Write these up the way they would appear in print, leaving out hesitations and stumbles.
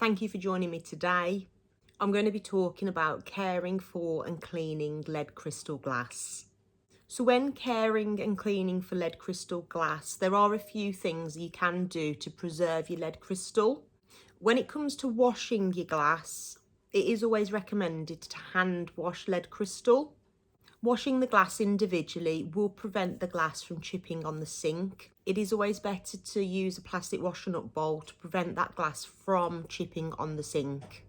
Thank you for joining me today. I'm going to be talking about caring for and cleaning lead crystal glass. So when caring and cleaning for lead crystal glass, there are a few things you can do to preserve your lead crystal. When it comes to washing your glass, it is always recommended to hand wash lead crystal. Washing the glass individually will prevent the glass from chipping on the sink. It is always better to use a plastic washing up bowl to prevent that glass from chipping on the sink.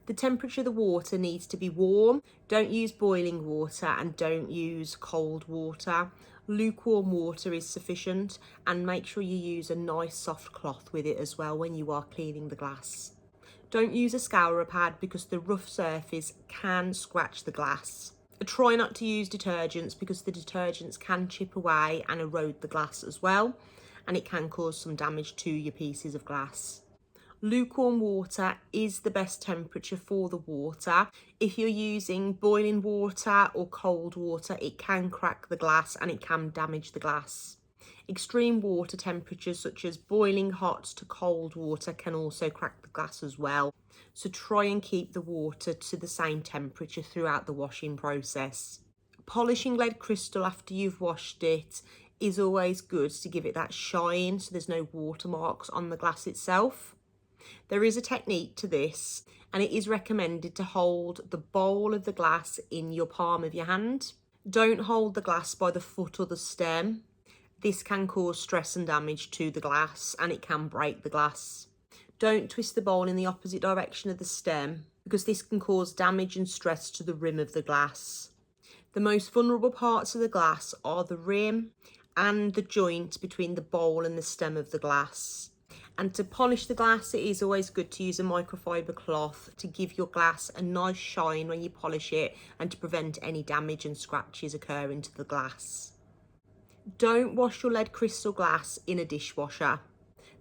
The temperature of the water needs to be warm. Don't use boiling water and don't use cold water. Lukewarm water is sufficient, and make sure you use a nice soft cloth with it as well when you are cleaning the glass. Don't use a scourer pad because the rough surface can scratch the glass. Try not to use detergents because the detergents can chip away and erode the glass as well, and it can cause some damage to your pieces of glass. Lukewarm water is the best temperature for the water. If you're using boiling water or cold water, it can crack the glass and it can damage the glass. Extreme water temperatures such as boiling hot to cold water can also crack the glass as well. So try and keep the water to the same temperature throughout the washing process. Polishing lead crystal after you've washed it is always good to give it that shine so there's no watermarks on the glass itself. There is a technique to this, and it is recommended to hold the bowl of the glass in your palm of your hand. Don't hold the glass by the foot or the stem. This can cause stress and damage to the glass, and it can break the glass. Don't twist the bowl in the opposite direction of the stem because this can cause damage and stress to the rim of the glass. The most vulnerable parts of the glass are the rim and the joint between the bowl and the stem of the glass. And to polish the glass, it is always good to use a microfiber cloth to give your glass a nice shine when you polish it and to prevent any damage and scratches occurring to the glass. Don't wash your lead crystal glass in a dishwasher.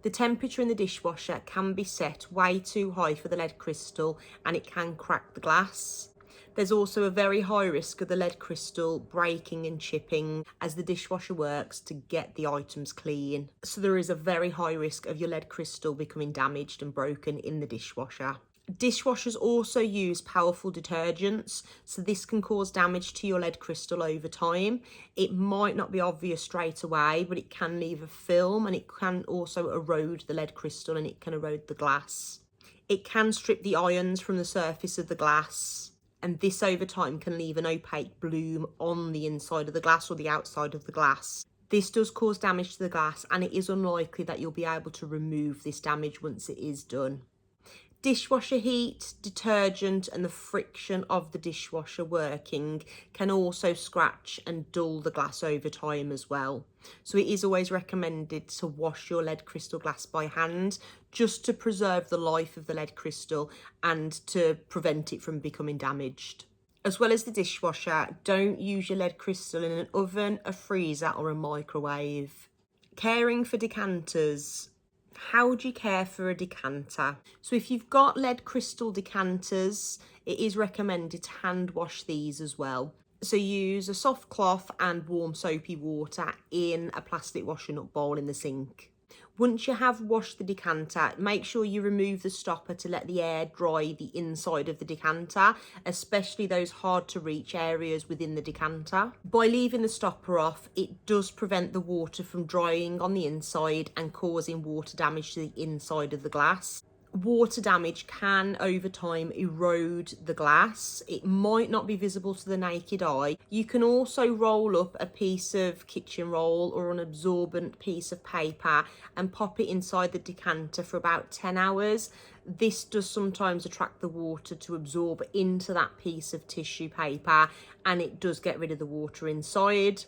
The temperature in the dishwasher can be set way too high for the lead crystal and it can crack the glass. There's also a very high risk of the lead crystal breaking and chipping as the dishwasher works to get the items clean. So there is a very high risk of your lead crystal becoming damaged and broken in the dishwasher. Dishwashers also use powerful detergents, so this can cause damage to your lead crystal over time. It might not be obvious straight away, but it can leave a film and it can also erode the lead crystal and it can erode the glass. It can strip the ions from the surface of the glass, and this over time can leave an opaque bloom on the inside of the glass or the outside of the glass. This does cause damage to the glass, and it is unlikely that you'll be able to remove this damage once it is done. Dishwasher heat, detergent and the friction of the dishwasher working can also scratch and dull the glass over time as well. So it is always recommended to wash your lead crystal glass by hand just to preserve the life of the lead crystal and to prevent it from becoming damaged. As well as the dishwasher, don't use your lead crystal in an oven, a freezer or a microwave. Caring for decanters. How would you care for a decanter? So if you've got lead crystal decanters, it is recommended to hand wash these as well. So use a soft cloth and warm soapy water in a plastic washing up bowl in the sink. Once you have washed the decanter, make sure you remove the stopper to let the air dry the inside of the decanter, especially those hard to reach areas within the decanter. By leaving the stopper off, it does prevent the water from drying on the inside and causing water damage to the inside of the glass. Water damage can over time erode the glass. It might not be visible to the naked eye. You can also roll up a piece of kitchen roll or an absorbent piece of paper and pop it inside the decanter for about 10 hours. This does sometimes attract the water to absorb into that piece of tissue paper, and it does get rid of the water inside.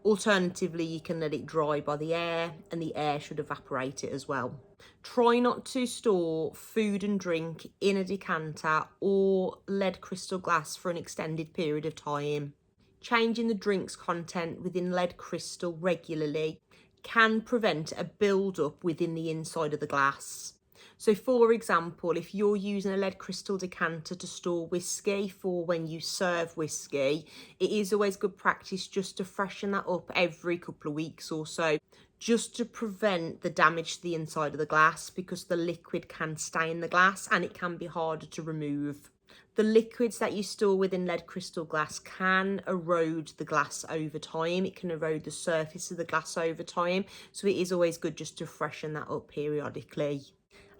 Alternatively, you can let it dry by the air, and the air should evaporate it as well. Try not to store food and drink in a decanter or lead crystal glass for an extended period of time. Changing the drink's content within lead crystal regularly can prevent a build-up within the inside of the glass. So for example, if you're using a lead crystal decanter to store whiskey for when you serve whiskey, it is always good practice just to freshen that up every couple of weeks or so, just to prevent the damage to the inside of the glass, because the liquid can stay in the glass and it can be harder to remove. The liquids that you store within lead crystal glass can erode the glass over time. It can erode the surface of the glass over time. So it is always good just to freshen that up periodically.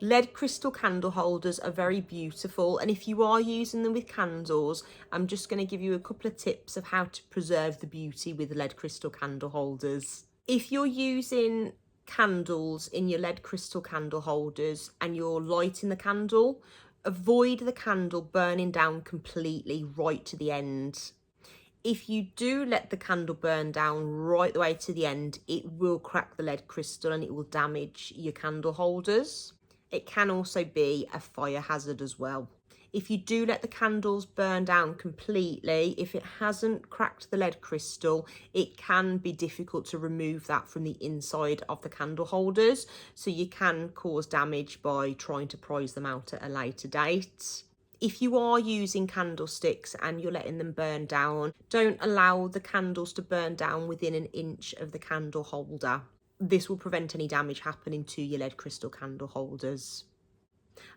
Lead crystal candle holders are very beautiful, and if you are using them with candles, I'm just going to give you a couple of tips of how to preserve the beauty with lead crystal candle holders. If you're using candles in your lead crystal candle holders and you're lighting the candle, avoid the candle burning down completely right to the end. If you do let the candle burn down right the way to the end, it will crack the lead crystal and it will damage your candle holders. It can also be a fire hazard as well. If you do let the candles burn down completely, if it hasn't cracked the lead crystal, it can be difficult to remove that from the inside of the candle holders. So you can cause damage by trying to prise them out at a later date. If you are using candlesticks and you're letting them burn down, don't allow the candles to burn down within an inch of the candle holder. This will prevent any damage happening to your lead crystal candle holders.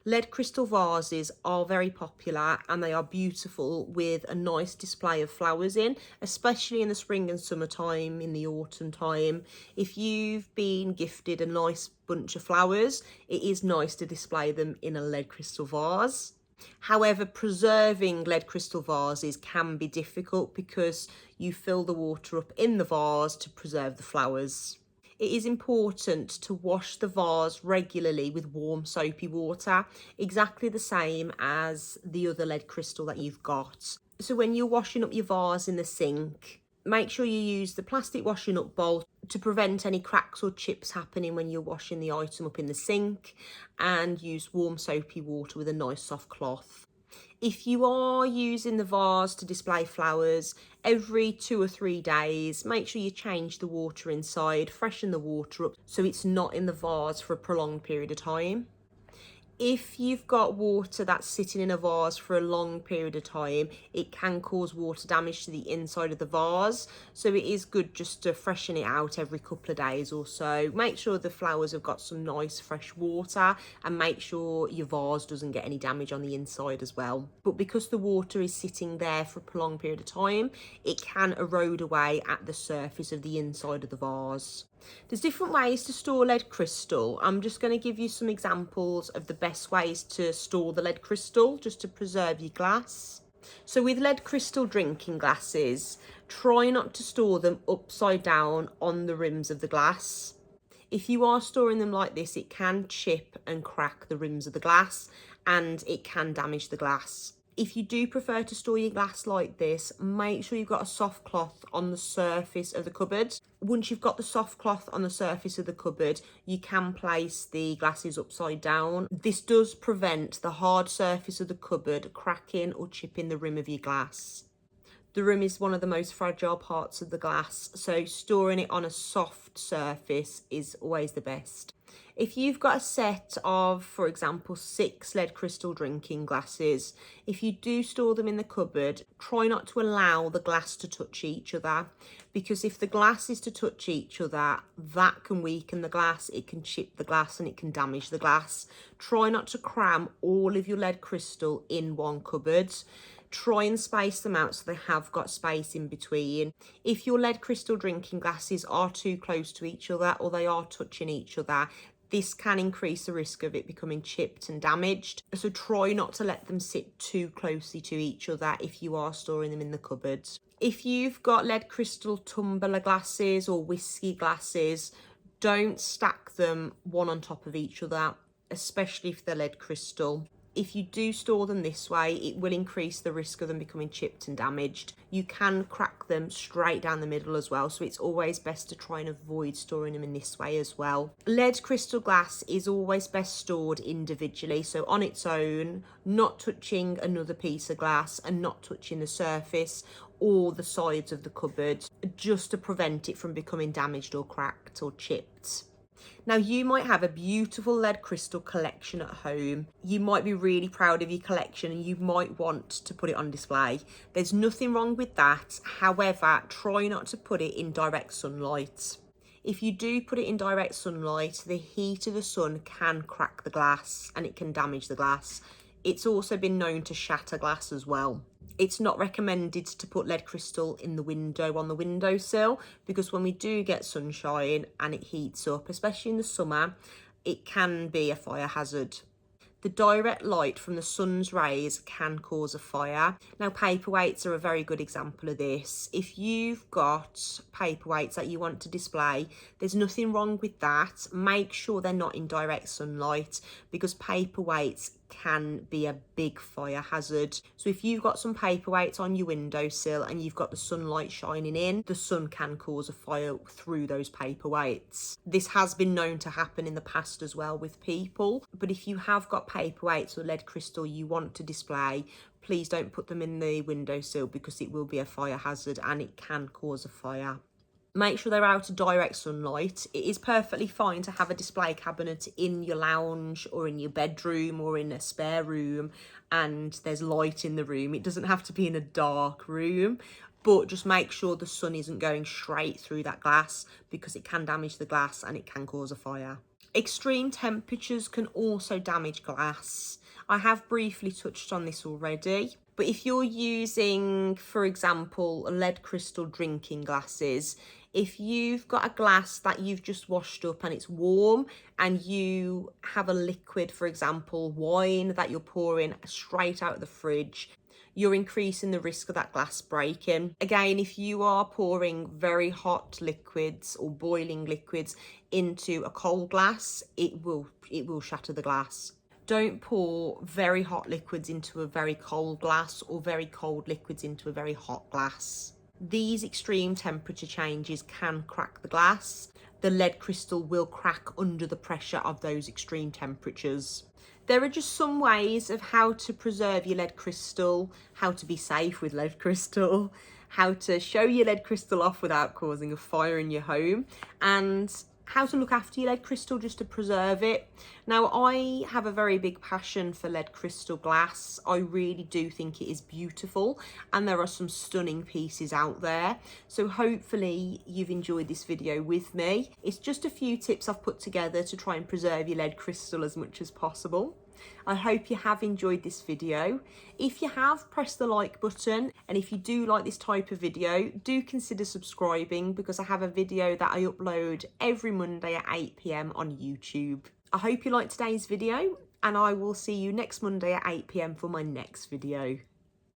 Lead crystal vases are very popular and they are beautiful with a nice display of flowers in, especially in the spring and summertime, in the autumn time. If you've been gifted a nice bunch of flowers, it is nice to display them in a lead crystal vase. However, preserving lead crystal vases can be difficult because you fill the water up in the vase to preserve the flowers. It is important to wash the vase regularly with warm soapy water, exactly the same as the other lead crystal that you've got. So when you're washing up your vase in the sink, make sure you use the plastic washing up bowl to prevent any cracks or chips happening when you're washing the item up in the sink, and use warm soapy water with a nice soft cloth. If you are using the vase to display flowers, every 2 or 3 days, make sure you change the water inside, freshen the water up so it's not in the vase for a prolonged period of time. If you've got water that's sitting in a vase for a long period of time, it can cause water damage to the inside of the vase. So it is good just to freshen it out every couple of days or so. Make sure the flowers have got some nice fresh water, and make sure your vase doesn't get any damage on the inside as well. But because the water is sitting there for a prolonged period of time, it can erode away at the surface of the inside of the vase. There's different ways to store lead crystal. I'm just going to give you some examples of the best ways to store the lead crystal just to preserve your glass. So with lead crystal drinking glasses, try not to store them upside down on the rims of the glass. If you are storing them like this, it can chip and crack the rims of the glass and it can damage the glass. If you do prefer to store your glass like this, make sure you've got a soft cloth on the surface of the cupboard. Once you've got the soft cloth on the surface of the cupboard, you can place the glasses upside down. This does prevent the hard surface of the cupboard cracking or chipping the rim of your glass. The rim is one of the most fragile parts of the glass, so storing it on a soft surface is always the best. If you've got a set of, for example, 6 lead crystal drinking glasses, if you do store them in the cupboard, try not to allow the glass to touch each other, because if the glass is to touch each other, that can weaken the glass, it can chip the glass and it can damage the glass. Try not to cram all of your lead crystal in one cupboard. Try and space them out so they have got space in between. If your lead crystal drinking glasses are too close to each other or they are touching each other, this can increase the risk of it becoming chipped and damaged. So try not to let them sit too closely to each other if you are storing them in the cupboards. If you've got lead crystal tumbler glasses or whiskey glasses, don't stack them one on top of each other, especially if they're lead crystal. If you do store them this way, it will increase the risk of them becoming chipped and damaged. You can crack them straight down the middle as well, so it's always best to try and avoid storing them in this way as well. Lead crystal glass is always best stored individually, so on its own, not touching another piece of glass and not touching the surface or the sides of the cupboard, just to prevent it from becoming damaged or cracked or chipped. Now, you might have a beautiful lead crystal collection at home. You might be really proud of your collection and you might want to put it on display. There's nothing wrong with that. However, try not to put it in direct sunlight. If you do put it in direct sunlight, the heat of the sun can crack the glass and it can damage the glass. It's also been known to shatter glass as well. It's not recommended to put lead crystal in the window on the windowsill, because when we do get sunshine and it heats up, especially in the summer, it can be a fire hazard. The direct light from the sun's rays can cause a fire. Now, paperweights are a very good example of this. If you've got paperweights that you want to display, there's nothing wrong with that. Make sure they're not in direct sunlight, because paperweights can be a big fire hazard. So if you've got some paperweights on your windowsill and you've got the sunlight shining in, the sun can cause a fire through those paperweights. This has been known to happen in the past as well with people. But if you have got paperweights or lead crystal you want to display, please don't put them in the windowsill, because it will be a fire hazard and it can cause a fire. Make sure they're out of direct sunlight. It is perfectly fine to have a display cabinet in your lounge or in your bedroom or in a spare room and there's light in the room. It doesn't have to be in a dark room, but just make sure the sun isn't going straight through that glass, because it can damage the glass and it can cause a fire. Extreme temperatures can also damage glass. I have briefly touched on this already, but if you're using, for example, lead crystal drinking glasses, if you've got a glass that you've just washed up and it's warm and you have a liquid, for example, wine that you're pouring straight out of the fridge, you're increasing the risk of that glass breaking. Again, if you are pouring very hot liquids or boiling liquids into a cold glass, it will shatter the glass. Don't pour very hot liquids into a very cold glass or very cold liquids into a very hot glass. These extreme temperature changes can crack the glass. The lead crystal will crack under the pressure of those extreme temperatures. There are just some ways of how to preserve your lead crystal, how to be safe with lead crystal, how to show your lead crystal off without causing a fire in your home, and how to look after your lead crystal just to preserve it. Now, I have a very big passion for lead crystal glass. I really do think it is beautiful and there are some stunning pieces out there. So hopefully you've enjoyed this video with me. It's just a few tips I've put together to try and preserve your lead crystal as much as possible. I hope you have enjoyed this video. If you have, press the like button, and if you do like this type of video, do consider subscribing, because I have a video that I upload every Monday at 8 PM on YouTube. I hope you liked today's video, and I will see you next Monday at 8 PM for my next video.